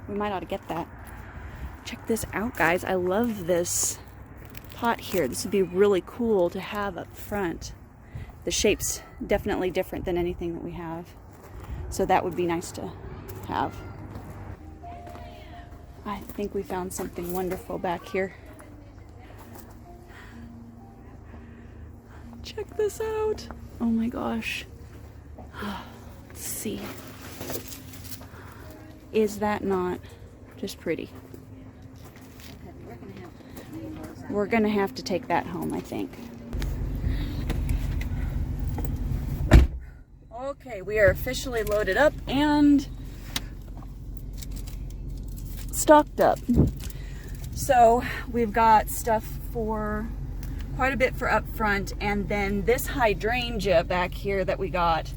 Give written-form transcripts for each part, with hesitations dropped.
We might ought to get that. Check this out, guys. I love this pot here. This would be really cool to have up front. The shape's definitely different than anything that we have. So that would be nice to have. I think we found something wonderful back here. Check this out. Oh my gosh. Let's see. Is that not just pretty? We're gonna have to take that home, I think. Okay, we are officially loaded up and stocked up. So we've got stuff for quite a bit for up front, and then this hydrangea back here that we got.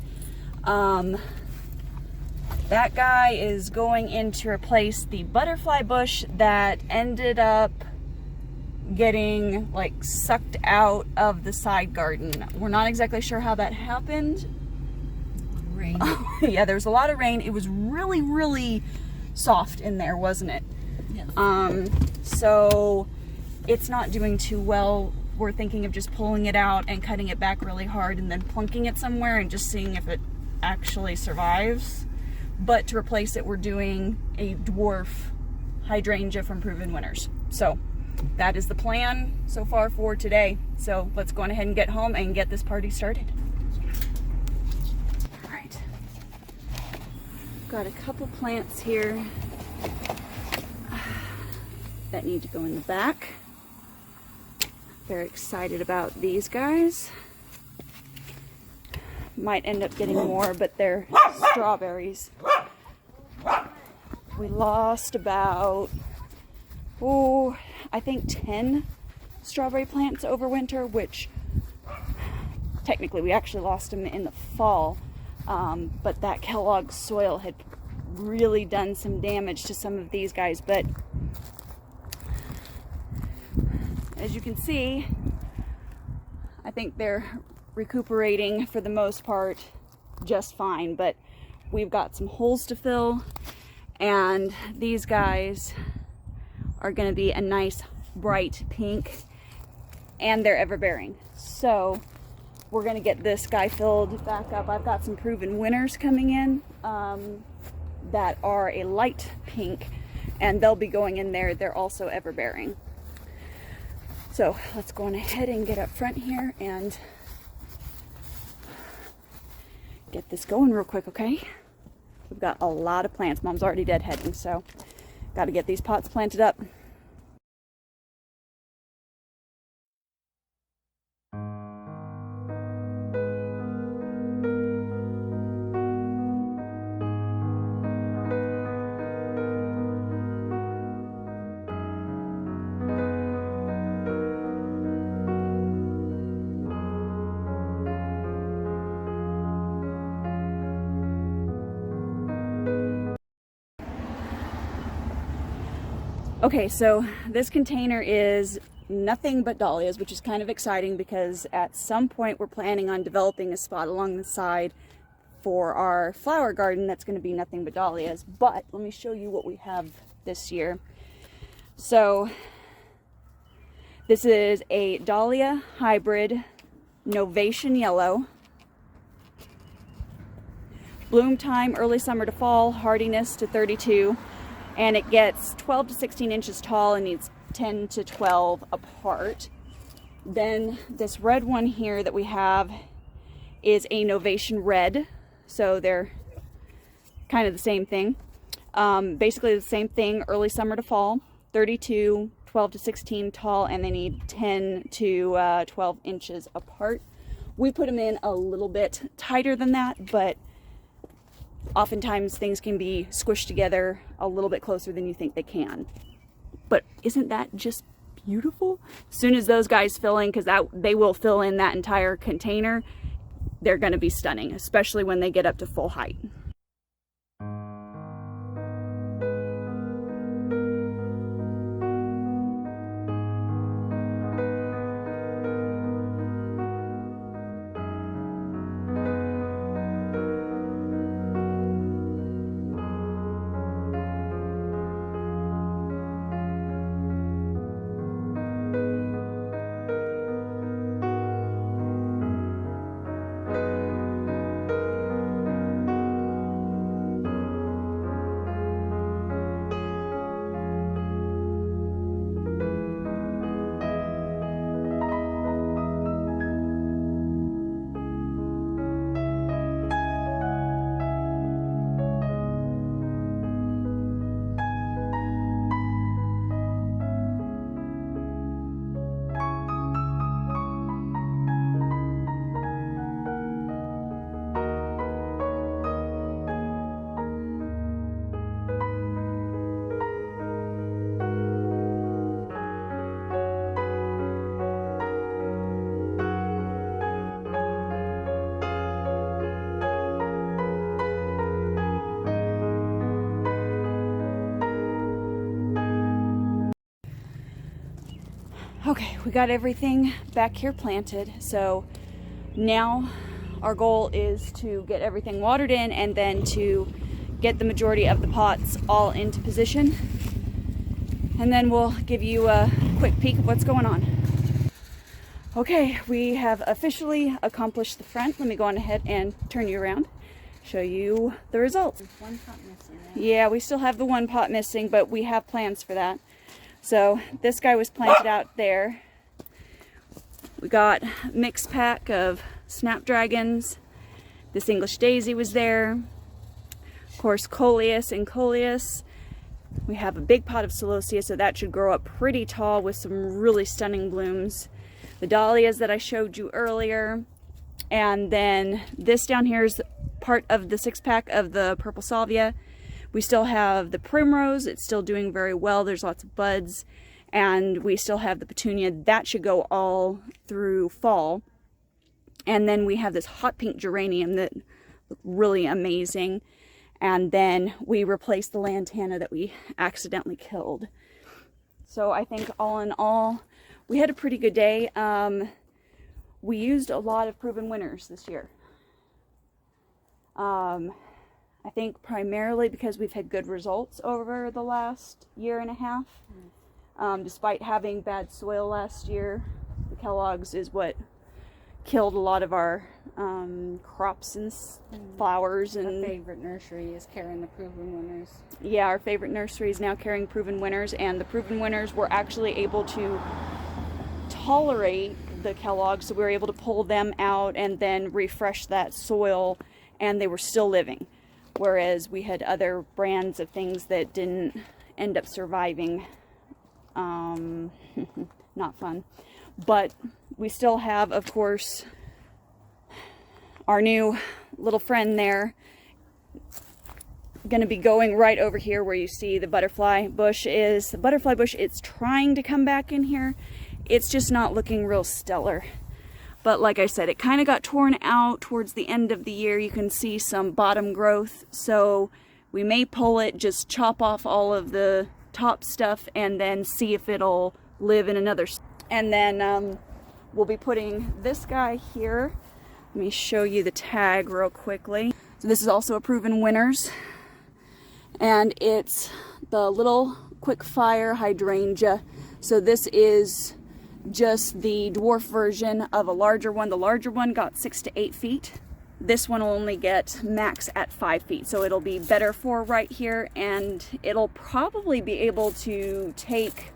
That guy is going in to replace the butterfly bush that ended up getting like sucked out of the side garden. We're not exactly sure how that happened. Rain. Yeah, there was a lot of rain. It was really, really soft in there, wasn't it? Yes. So it's not doing too well. We're thinking of just pulling it out and cutting it back really hard and then plunking it somewhere and just seeing if it actually survives. But to replace it, we're doing a dwarf hydrangea from Proven Winners. So that is the plan so far for today. So let's go on ahead and get home and get this party started. All right. Got a couple plants here that need to go in the back. Very excited about these guys. Might end up getting more, but they're strawberries. We lost about, I think 10 strawberry plants over winter, which technically we actually lost them in the fall. But that Kellogg's soil had really done some damage to some of these guys. But as you can see, I think they're recuperating for the most part just fine, but we've got some holes to fill, and these guys are going to be a nice bright pink, and they're ever-bearing. So we're going to get this guy filled back up. I've got some Proven Winners coming in that are a light pink, and they'll be going in there. They're also ever-bearing. So let's go on ahead and get up front here and get this going real quick, okay? We've got a lot of plants. Mom's already deadheading, so got to get these pots planted up. Okay, so this container is nothing but dahlias, which is kind of exciting because at some point we're planning on developing a spot along the side for our flower garden that's going to be nothing but dahlias. But let me show you what we have this year. So this is a dahlia hybrid Novation Yellow. Bloom time early summer to fall, hardiness to 32. And it gets 12 to 16 inches tall and needs 10 to 12 apart. Then this red one here that we have is a Novation Red. So they're kind of the same thing. Basically the same thing, early summer to fall, 32, 12 to 16 tall, and they need 10 to 12 inches apart. We put them in a little bit tighter than that, but oftentimes things can be squished together a little bit closer than you think they can. But isn't that just beautiful? As soon as those guys fill in, because they will fill in that entire container, they're going to be stunning, especially when they get up to full height. Okay, we got everything back here planted. So now our goal is to get everything watered in and then to get the majority of the pots all into position. And then we'll give you a quick peek of what's going on. Okay, we have officially accomplished the front. Let me go on ahead and turn you around, show you the results. There's one pot missing there. Yeah, we still have the one pot missing, but we have plans for that. So this guy was planted out there. We got a mixed pack of snapdragons. This English daisy was there. Of course, coleus and coleus. We have a big pot of celosia, so that should grow up pretty tall with some really stunning blooms. The dahlias that I showed you earlier. And then this down here is part of the 6-pack of the purple salvia. We still have the primrose. It's still doing very well. There's lots of buds. And we still have the petunia. That should go all through fall. And then we have this hot pink geranium that looked really amazing. And then we replaced the lantana that we accidentally killed. So I think all in all, we had a pretty good day. We used a lot of proven winners this year. I think primarily because we've had good results over the last year and a half. Despite having bad soil last year, the Kellogg's is what killed a lot of our crops and flowers. And our favorite nursery is carrying the proven winners. Yeah, our favorite nursery is now carrying proven winners, and the proven winners were actually able to tolerate the Kellogg's, so we were able to pull them out and then refresh that soil, and they were still living. Whereas we had other brands of things that didn't end up surviving. Not fun. But we still have, of course, our new little friend there. Going to be going right over here where you see the butterfly bush is. The butterfly bush, it's trying to come back in here. It's just not looking real stellar. But like I said, it kind of got torn out towards the end of the year. You can see some bottom growth. So we may pull it, just chop off all of the top stuff, and then see if it'll live in another. And then we'll be putting this guy here. Let me show you the tag real quickly. So this is also a proven winners. And it's the little quick fire hydrangea. So this is just the dwarf version of a larger one. The larger one got 6 to 8 feet. This one will only get max at 5 feet. So it'll be better for right here, and it'll probably be able to take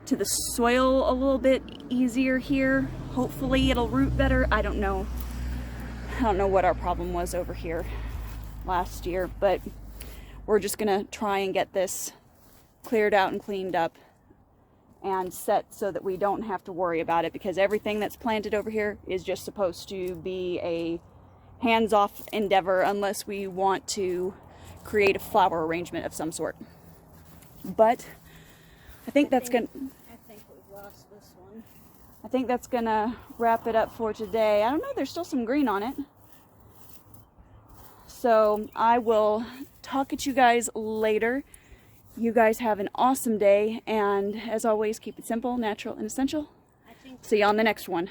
to the soil a little bit easier here. Hopefully it'll root better. I don't know. I don't know what our problem was over here last year, but we're just gonna try and get this cleared out and cleaned up and set so that we don't have to worry about it, because everything that's planted over here is just supposed to be a hands-off endeavor unless we want to create a flower arrangement of some sort. But I think that's gonna... I think we've lost this one. I think that's gonna wrap it up for today. I don't know, there's still some green on it. So I will talk at you guys later. You guys have an awesome day, and as always, keep it simple, natural, and essential. See you on the next one.